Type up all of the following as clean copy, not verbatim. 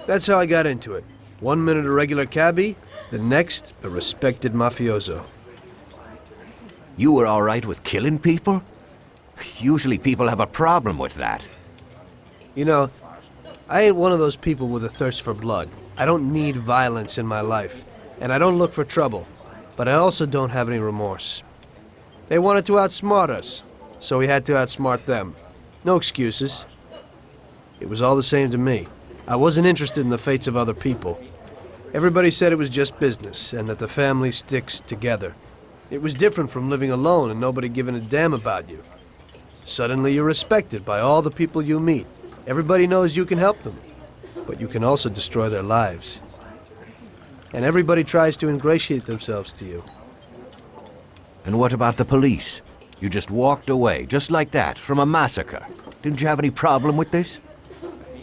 That's how I got into it. 1 minute a regular cabbie, the next a respected mafioso. You were all right with killing people? Usually people have a problem with that. You know, I ain't one of those people with a thirst for blood. I don't need violence in my life, and I don't look for trouble. But I also don't have any remorse. They wanted to outsmart us, so we had to outsmart them. No excuses. It was all the same to me. I wasn't interested in the fates of other people. Everybody said it was just business, and that the family sticks together. It was different from living alone and nobody giving a damn about you. Suddenly you're respected by all the people you meet. Everybody knows you can help them, but you can also destroy their lives. And everybody tries to ingratiate themselves to you. And what about the police? You just walked away, just like that, from a massacre. Didn't you have any problem with this?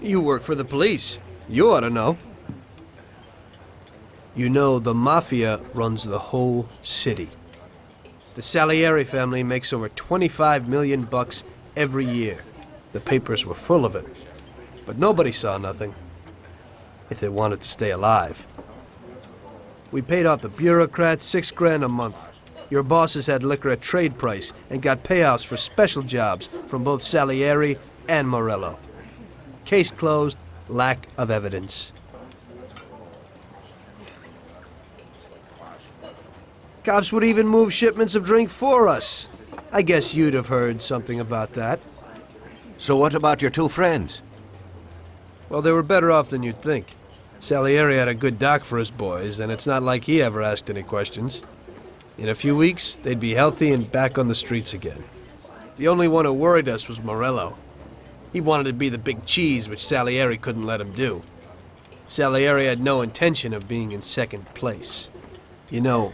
You work for the police. You ought to know. You know, the Mafia runs the whole city. The Salieri family makes over 25 million bucks every year. The papers were full of it. But nobody saw nothing. If they wanted to stay alive. We paid off the bureaucrats $6 grand a month. Your bosses had liquor at trade price and got payouts for special jobs from both Salieri and Morello. Case closed, lack of evidence. Cops would even move shipments of drink for us. I guess you'd have heard something about that. So what about your two friends? Well, they were better off than you'd think. Salieri had a good doc for his boys, and it's not like he ever asked any questions. In a few weeks, they'd be healthy and back on the streets again. The only one who worried us was Morello. He wanted to be the big cheese, which Salieri couldn't let him do. Salieri had no intention of being in second place. You know,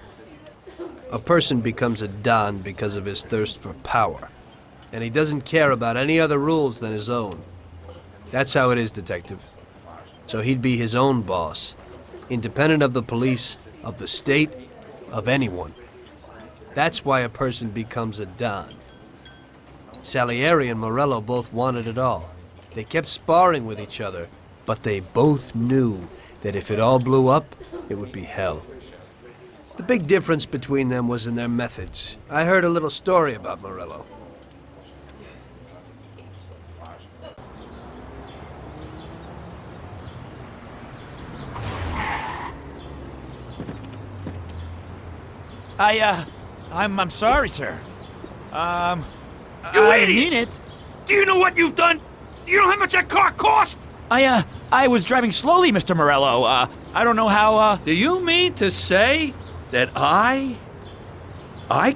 a person becomes a Don because of his thirst for power, and he doesn't care about any other rules than his own. That's how it is, Detective. So he'd be his own boss, independent of the police, of the state, of anyone. That's why a person becomes a Don. Salieri and Morello both wanted it all. They kept sparring with each other, but they both knew that if it all blew up, it would be hell. The big difference between them was in their methods. I heard a little story about Morello. I'm sorry, sir. You I idiot! mean it. Do you know what you've done? Do you know how much that car cost? I was driving slowly, Mr. Morello. I don't know how, Do you mean to say that I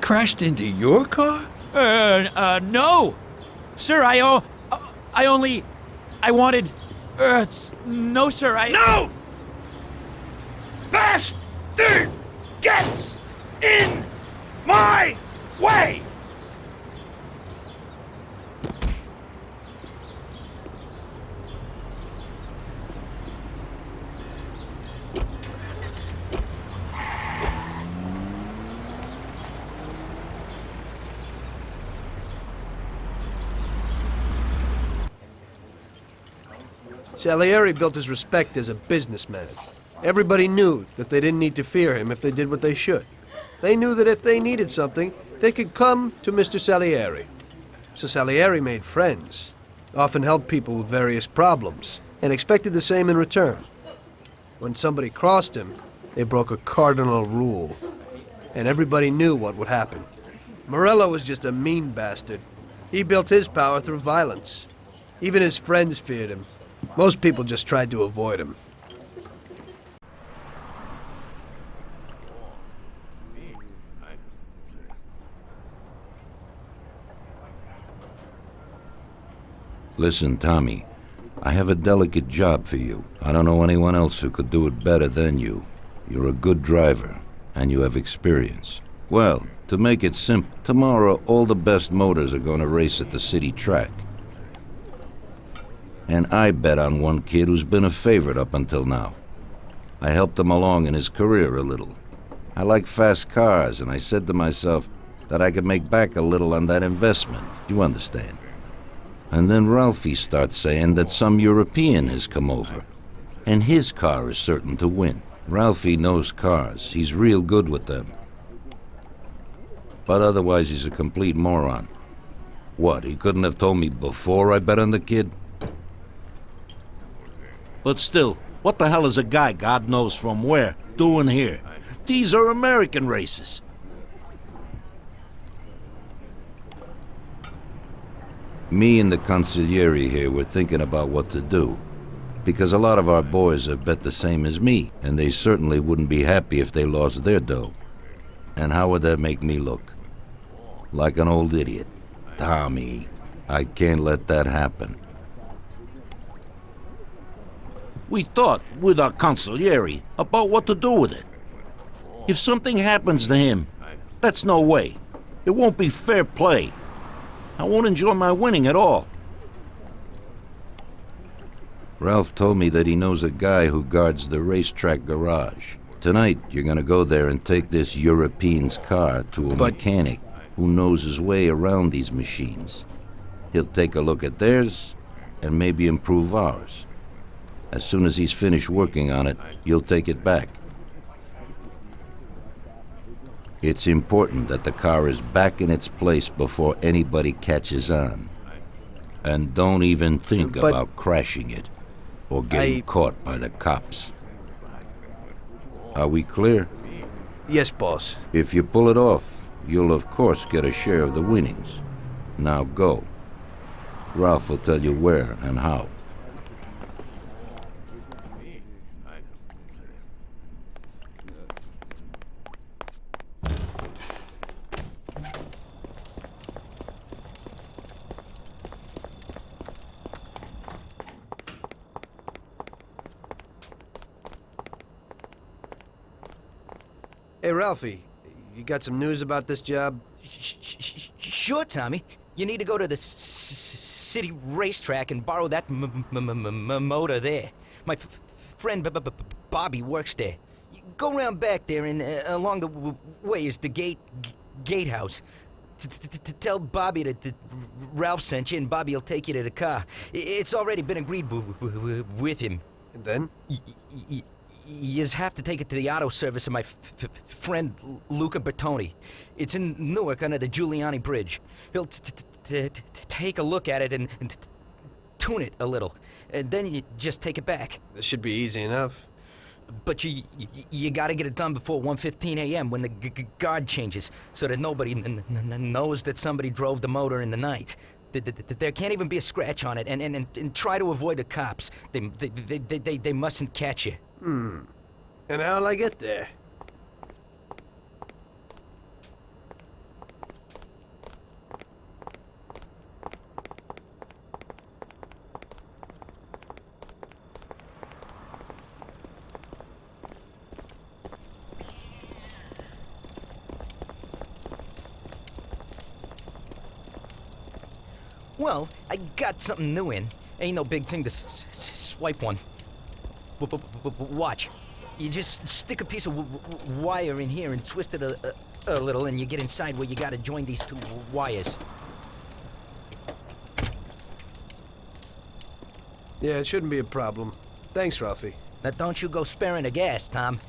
crashed into your car? no. Sir, I wanted, no, sir, No! Bastard gets in my way! Salieri built his respect as a businessman. Everybody knew that they didn't need to fear him if they did what they should. They knew that if they needed something, they could come to Mr. Salieri. So Salieri made friends, often helped people with various problems, and expected the same in return. When somebody crossed him, they broke a cardinal rule, and everybody knew what would happen. Morello was just a mean bastard. He built his power through violence. Even his friends feared him. Most people just tried to avoid him. Listen, Tommy, I have a delicate job for you. I don't know anyone else who could do it better than you. You're a good driver, and you have experience. Well, to make it simple, tomorrow all the best motors are going to race at the city track. And I bet on one kid who's been a favorite up until now. I helped him along in his career a little. I like fast cars, and I said to myself that I could make back a little on that investment. You understand? And then Ralphie starts saying that some European has come over. And his car is certain to win. Ralphie knows cars. He's real good with them. But otherwise he's a complete moron. What, he couldn't have told me before I bet on the kid? But still, what the hell is a guy, God knows from where, doing here? These are American races. Me and the consigliere here were thinking about what to do. Because a lot of our boys have bet the same as me, and they certainly wouldn't be happy if they lost their dough. And how would that make me look? Like an old idiot. Tommy, I can't let that happen. We thought, with our consigliere, about what to do with it. If something happens to him, that's no way. It won't be fair play. I won't enjoy my winning at all. Ralph told me that he knows a guy who guards the racetrack garage. Tonight, you're gonna go there and take this European's car to a mechanic who knows his way around these machines. He'll take a look at theirs and maybe improve ours. As soon as he's finished working on it, you'll take it back. It's important that the car is back in its place before anybody catches on. And don't even think about crashing it or getting caught by the cops. Are we clear? Yes, boss. If you pull it off, you'll of course get a share of the winnings. Now go. Ralph will tell you where and how. Hey, Ralphie, you got some news about this job? Sure, Tommy. You need to go to the city racetrack and borrow that motor there. My friend Bobby works there. You go around back there, and along the way is the gatehouse. Tell Bobby that Ralph sent you, and Bobby will take you to the car. It's already been agreed with him. And then? You just have to take it to the auto service of my friend Luca Bertone. It's in Newark under the Giuliani Bridge. He'll take a look at it and tune it a little. And then you just take it back. This should be easy enough. But you gotta get it done before 1:15 a.m. when the guard changes, so that nobody knows that somebody drove the motor in the night. There can't even be a scratch on it, and try to avoid the cops. They mustn't catch you. And how'll I get there? Well, I got something new in. Ain't no big thing to swipe one. Watch. You just stick a piece of wire in here and twist it a little, and you get inside where you gotta join these two wires. Yeah, it shouldn't be a problem. Thanks, Ralphie. Now don't you go sparing the gas, Tom.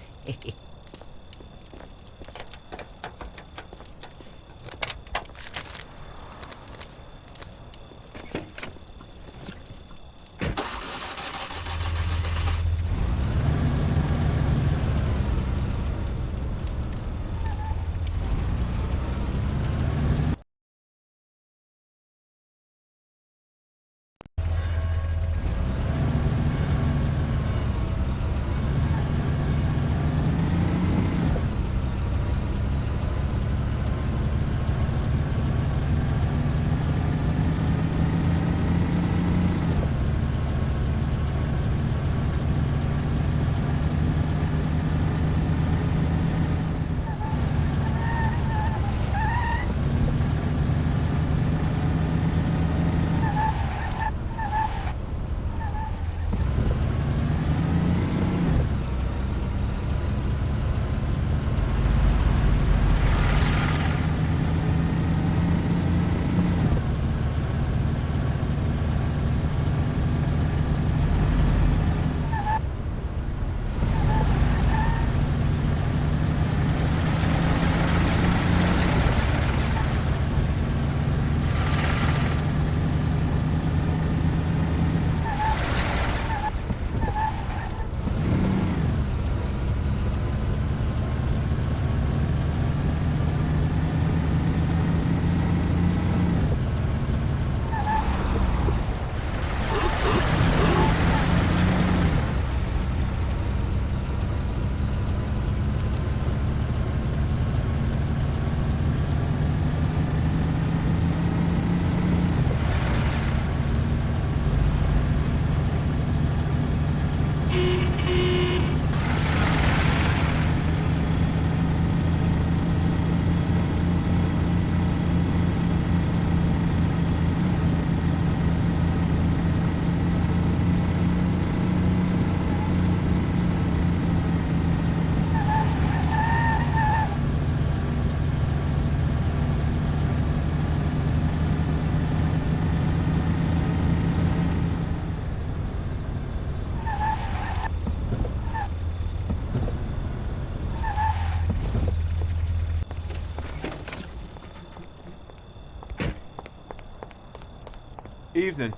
Evening.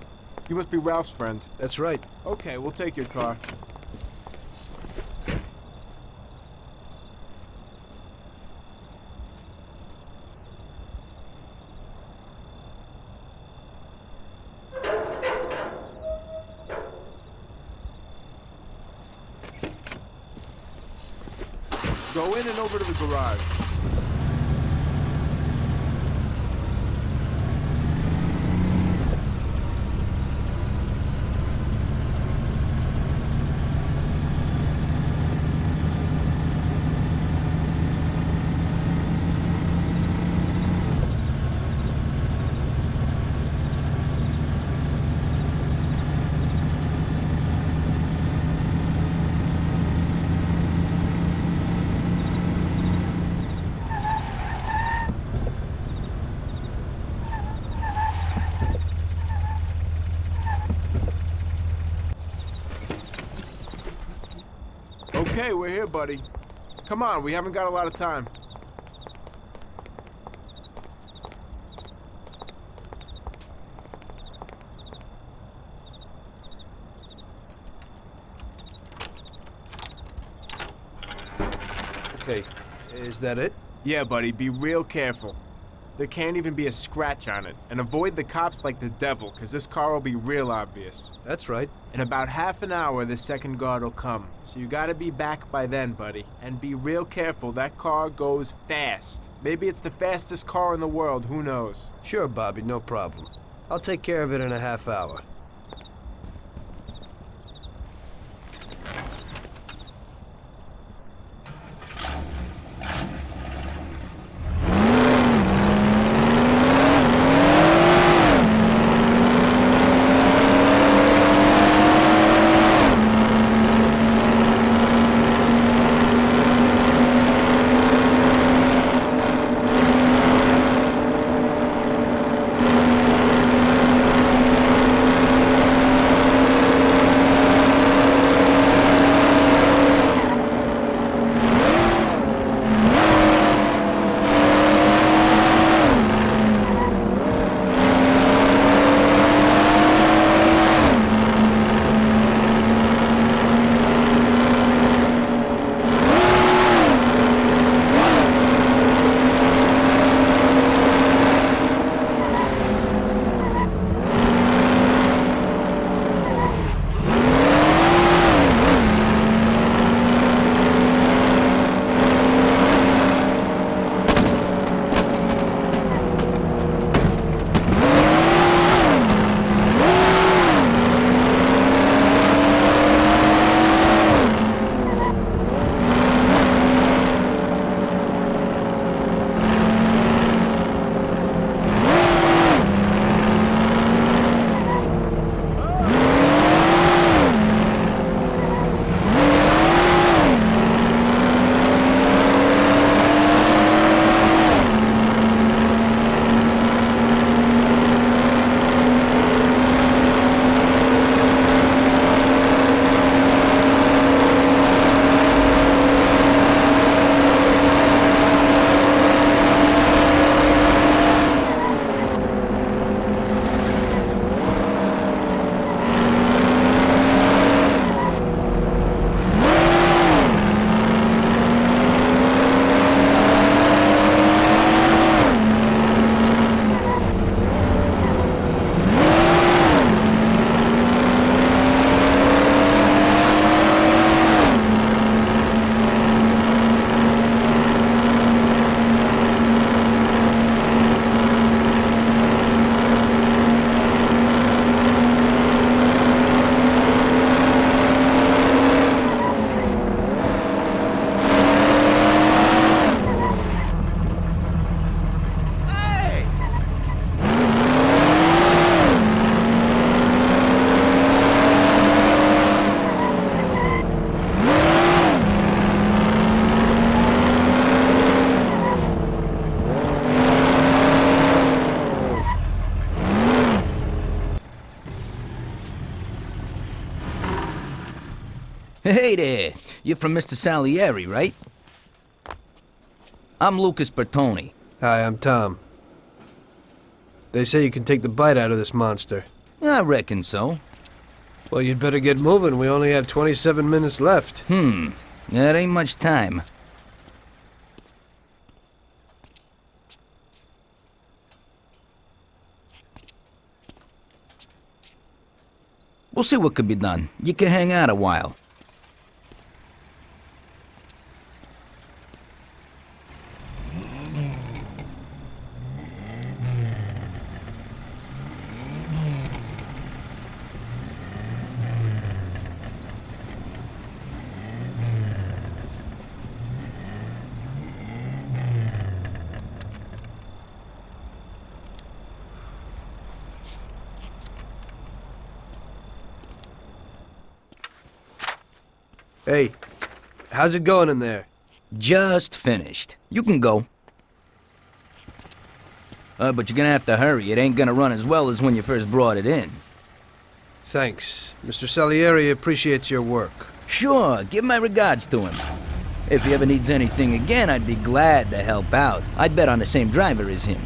You must be Ralph's friend. That's right. Okay, we'll take your car. Go in and over to the garage. Okay, we're here, buddy. Come on, we haven't got a lot of time. Okay, is that it? Yeah, buddy, be real careful. There can't even be a scratch on it. And avoid the cops like the devil, because this car will be real obvious. That's right. In about half an hour, the second guard will come. So you gotta be back by then, buddy. And be real careful, that car goes fast. Maybe it's the fastest car in the world, who knows? Sure, Bobby, no problem. I'll take care of it in a half hour. Hey there, you're from Mr. Salieri, right? I'm Lucas Bertone. Hi, I'm Tom. They say you can take the bite out of this monster. I reckon so. Well, you'd better get moving. We only have 27 minutes left. That ain't much time. We'll see what could be done. You can hang out a while. Hey, how's it going in there? Just finished. You can go. But you're gonna have to hurry. It ain't gonna run as well as when you first brought it in. Thanks. Mr. Salieri appreciates your work. Sure, give my regards to him. If he ever needs anything again, I'd be glad to help out. I'd bet on the same driver as him.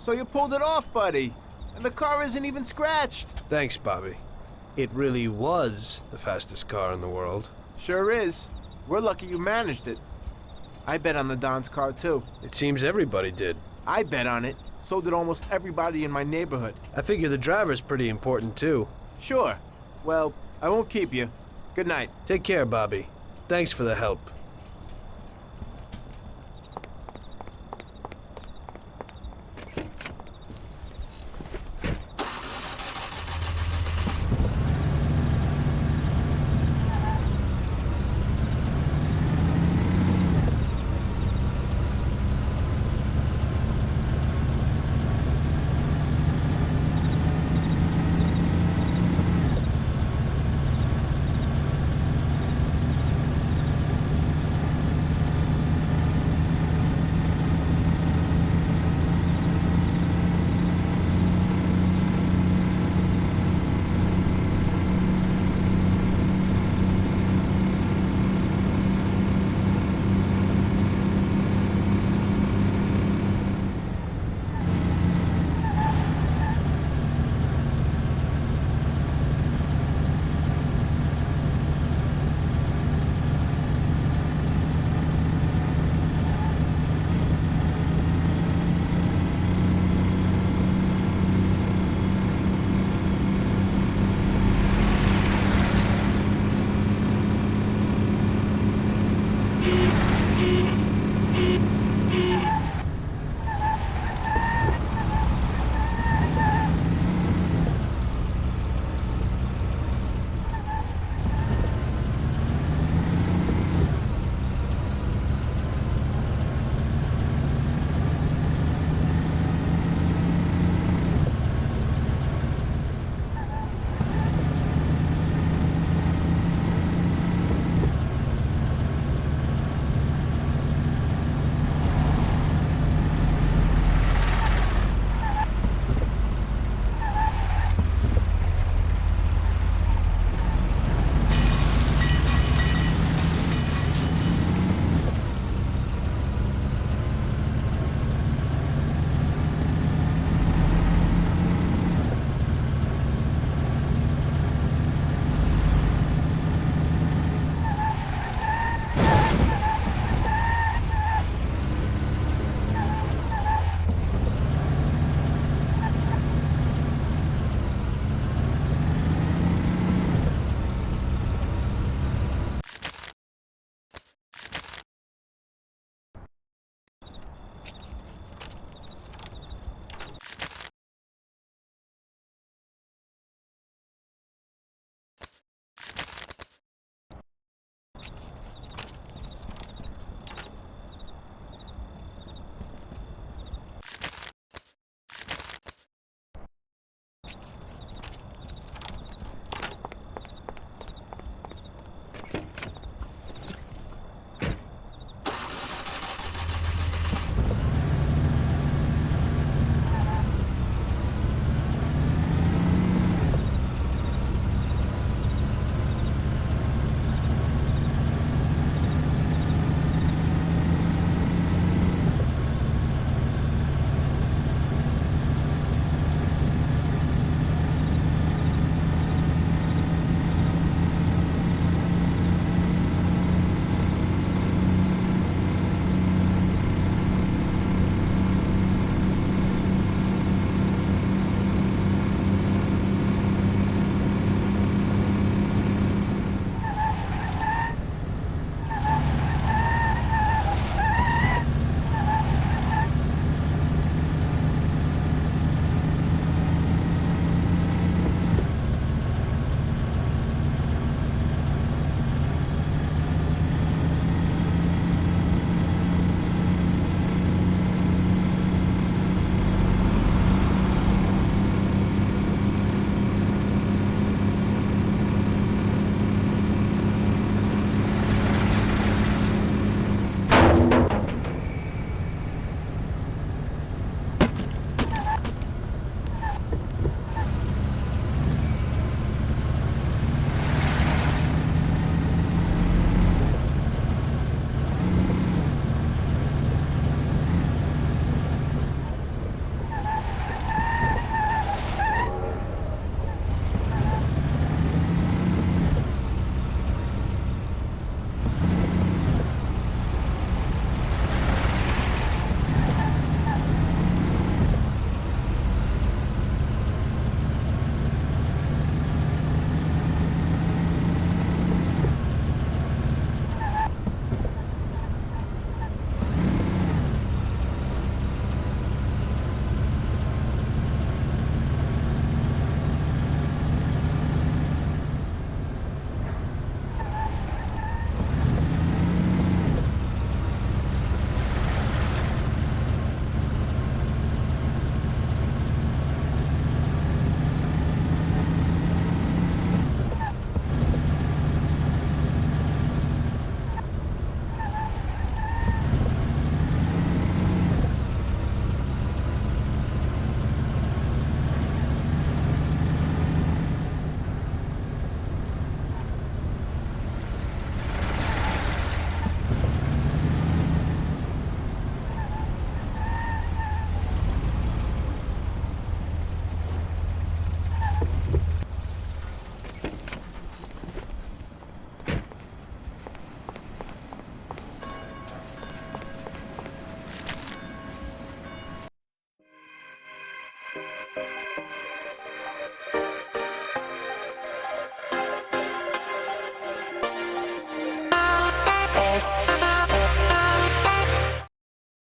So you pulled it off, buddy. And the car isn't even scratched. Thanks, Bobby. It really was the fastest car in the world. Sure is. We're lucky you managed it. I bet on the Don's car, too. It seems everybody did. I bet on it. So did almost everybody in my neighborhood. I figure the driver's pretty important, too. Sure. Well, I won't keep you. Good night. Take care, Bobby. Thanks for the help.